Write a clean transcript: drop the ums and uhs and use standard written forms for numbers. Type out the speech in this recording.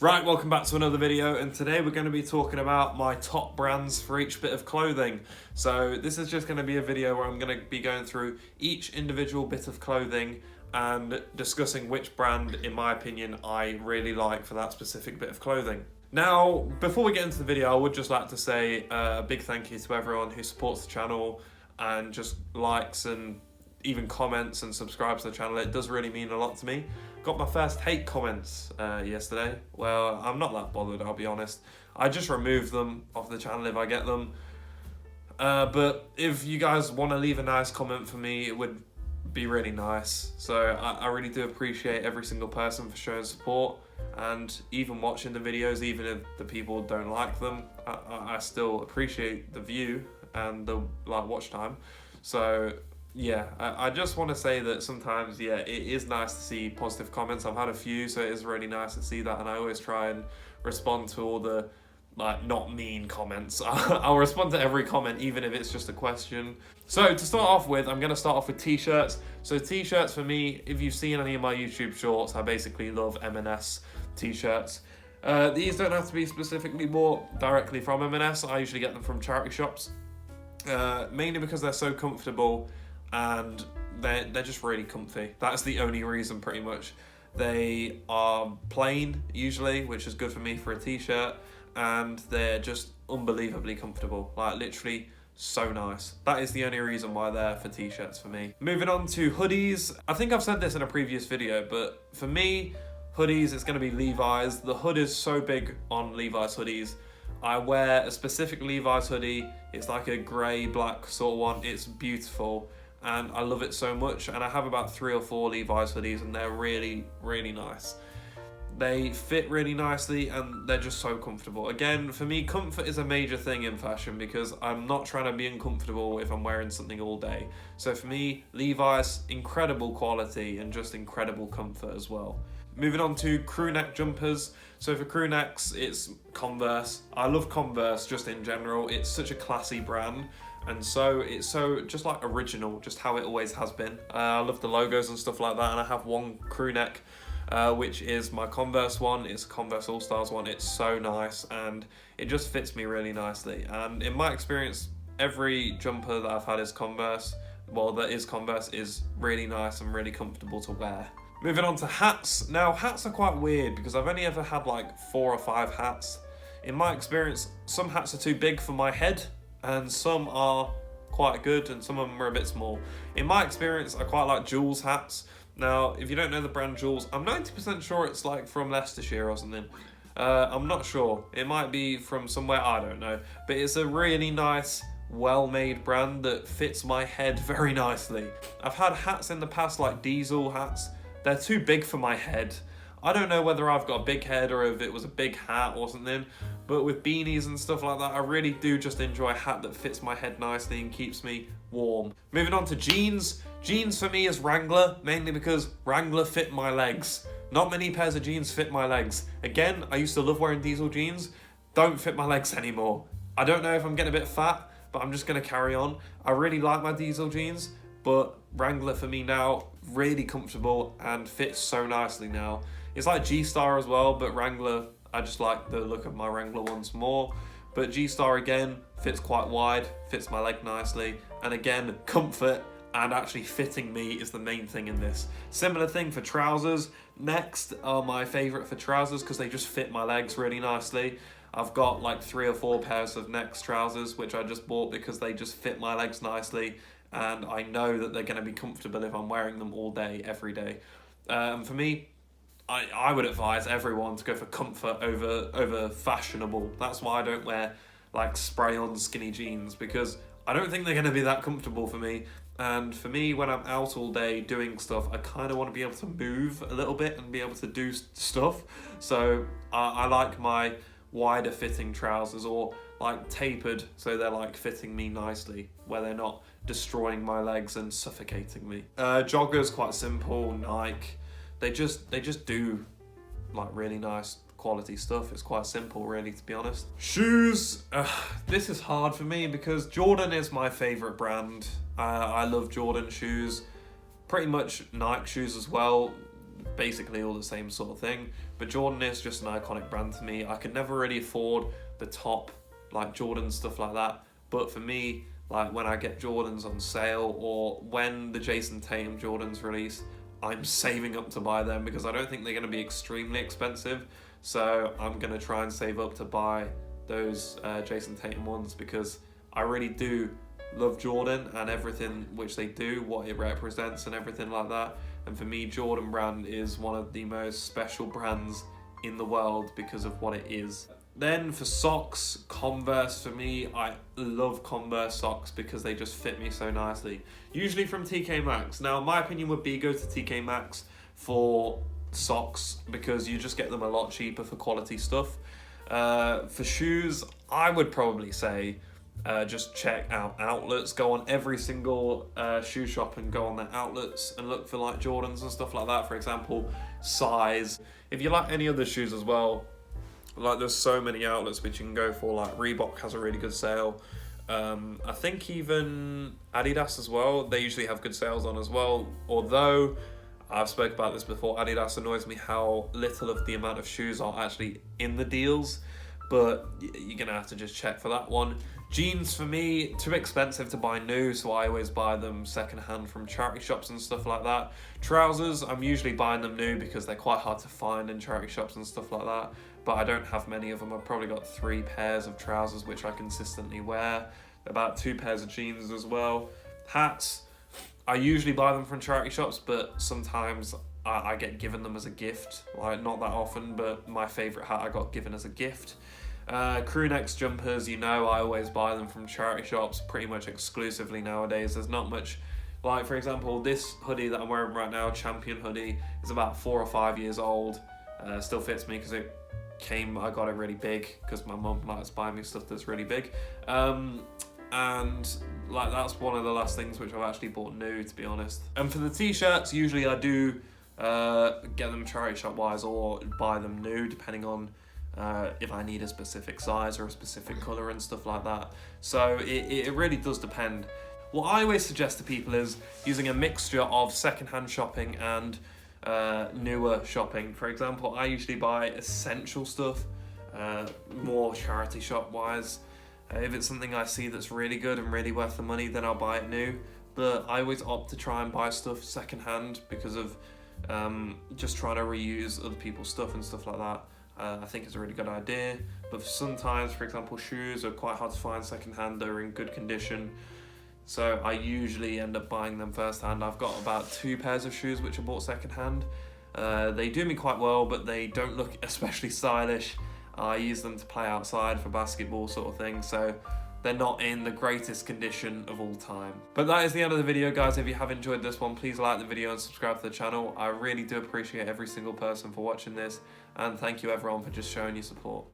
Right, welcome back to another video, and today we're going to be talking about my top brands for each bit of clothing. So this is just going to be a video where I'm going to be going through each individual bit of clothing and discussing which brand, in my opinion, I really like for that specific bit of clothing. Now, before we get into the video, I would just like to say a big thank you to everyone who supports the channel and just likes and even comments and subscribes to the channel. It does really mean a lot to me. Got my first hate comments yesterday. Well, I'm not that bothered, I'll be honest. I just remove them off the channel if I get them. But if you guys want to leave a nice comment for me, it would be really nice. So I really do appreciate every single person for showing support and even watching the videos, even if the people don't like them. I still appreciate the view and the watch time. So yeah, I just want to say that sometimes, yeah, it is nice to see positive comments. I've had a few, so it is really nice to see that, and I always try and respond to all the, not mean comments. I'll respond to every comment, even if it's just a question. So to start off with, I'm going to start off with t-shirts. So t-shirts for me, if you've seen any of my YouTube shorts, I basically love M&S t-shirts. These don't have to be specifically bought directly from M&S. I usually get them from charity shops, mainly because they're so comfortable and they're just really comfy. That's the only reason, pretty much. They are plain usually, which is good for me for a t-shirt, and they're just unbelievably comfortable, literally so nice. That is the only reason why they're for t-shirts for me. Moving on to hoodies. I think I've said this in a previous video, but for me, hoodies, it's going to be Levi's. The hood is so big on Levi's hoodies. I wear a specific Levi's hoodie. It's like a grey black sort of one. It's beautiful and I love it so much, and I have about 3 or 4 Levi's hoodies and they're really, really nice. They fit really nicely and they're just so comfortable. Again, for me, comfort is a major thing in fashion because I'm not trying to be uncomfortable if I'm wearing something all day. So for me, Levi's, incredible quality and just incredible comfort as well. Moving on to crew neck jumpers. So for crew necks, it's Converse. I love Converse just in general. It's such a classy brand. And so it's so just original, just how it always has been. I love the logos and stuff like that. And I have one crew neck, which is my Converse one. It's a Converse All Stars one. It's so nice and it just fits me really nicely. And in my experience, every jumper that I've had is Converse. Well, that is Converse is really nice and really comfortable to wear. Moving on to hats. Now, hats are quite weird because I've only ever had 4 or 5 hats. In my experience, some hats are too big for my head and some are quite good and some of them are a bit small. In my experience, I quite like Joules hats. Now, if you don't know the brand Joules, I'm 90% sure it's from Leicestershire or something. I'm not sure. It might be from somewhere, I don't know. But it's a really nice, well-made brand that fits my head very nicely. I've had hats in the past like Diesel hats. They're too big for my head. I don't know whether I've got a big head or if it was a big hat or something, but with beanies and stuff like that, I really do just enjoy a hat that fits my head nicely and keeps me warm. Moving on to jeans. Jeans for me is Wrangler, mainly because Wrangler fit my legs. Not many pairs of jeans fit my legs. Again, I used to love wearing Diesel jeans. Don't fit my legs anymore. I don't know if I'm getting a bit fat, but I'm just going to carry on. I really like my Diesel jeans, but Wrangler for me now, really comfortable and fits so nicely now. It's like G-Star as well, but Wrangler, I just like the look of my Wrangler ones more. But G-Star again, fits quite wide, fits my leg nicely. And again, comfort and actually fitting me is the main thing in this. Similar thing for trousers. Next are my favourite for trousers because they just fit my legs really nicely. I've got 3 or 4 pairs of Next trousers, which I just bought because they just fit my legs nicely. And I know that they're going to be comfortable if I'm wearing them all day, every day. For me, I would advise everyone to go for comfort over fashionable. That's why I don't wear spray-on skinny jeans, because I don't think they're going to be that comfortable for me. And for me, when I'm out all day doing stuff, I kind of want to be able to move a little bit and be able to do stuff. So I like my wider fitting trousers, or tapered so they're fitting me nicely, where they're not destroying my legs and suffocating me. Joggers, quite simple. Nike, they just do really nice quality stuff. It's quite simple, really, to be honest. Shoes, this is hard for me because Jordan is my favorite brand. I love Jordan shoes, pretty much Nike shoes as well. basically all the same sort of thing. But Jordan is just an iconic brand to me. I could never really afford the top, like Jordan stuff like that. But for me, like when I get Jordans on sale or when the Jason Tatum Jordans release, I'm saving up to buy them because I don't think they're going to be extremely expensive. So I'm going to try and save up to buy those Jason Tatum ones because I really do love Jordan and everything which they do, what it represents and everything like that. And for me, Jordan brand is one of the most special brands in the world because of what it is. Then for socks, Converse for me, I love Converse socks because they just fit me so nicely. Usually from TK Maxx. Now my opinion would be go to TK Maxx for socks because you just get them a lot cheaper for quality stuff. For shoes, I would probably say just check out outlets. Go on every single shoe shop and go on their outlets and look for like Jordans and stuff like that. For example, size. If you like any other shoes as well, like there's so many outlets which you can go for. Like Reebok has a really good sale. I think even Adidas as well. They usually have good sales on as well. Although I've spoke about this before, Adidas annoys me how little of the amount of shoes are actually in the deals. But you're gonna have to just check for that one. Jeans for me, too expensive to buy new, so I always buy them secondhand from charity shops and stuff like that. Trousers, I'm usually buying them new because they're quite hard to find in charity shops and stuff like that. But I don't have many of them. I've probably got 3 pairs of trousers which I consistently wear. About 2 pairs of jeans as well. Hats, I usually buy them from charity shops, but sometimes I get given them as a gift. Like not that often, but my favourite hat I got given as a gift. Crew necks, jumpers, you know, I always buy them from charity shops pretty much exclusively nowadays. There's not much, like for example, this hoodie that I'm wearing right now, Champion hoodie, is about 4 or 5 years old. Still fits me because I got it really big because my mum likes buying me stuff that's really big. And like that's one of the last things which I've actually bought new, to be honest. And for the t-shirts, usually I do get them charity shop wise or buy them new depending on if I need a specific size or a specific colour and stuff like that. So it really does depend. What I always suggest to people is using a mixture of secondhand shopping and newer shopping. For example, I usually buy essential stuff, more charity shop wise. If it's something I see that's really good and really worth the money, then I'll buy it new. But I always opt to try and buy stuff secondhand because of just trying to reuse other people's stuff and stuff like that. I think it's a really good idea. But sometimes, for example, shoes are quite hard to find secondhand. They're in good condition. So I usually end up buying them first hand. I've got about 2 pairs of shoes which I bought second hand. They do me quite well, but they don't look especially stylish. I use them to play outside for basketball sort of thing, so they're not in the greatest condition of all time. But that is the end of the video, guys. If you have enjoyed this one, please like the video and subscribe to the channel. I really do appreciate every single person for watching this, and thank you everyone for just showing your support.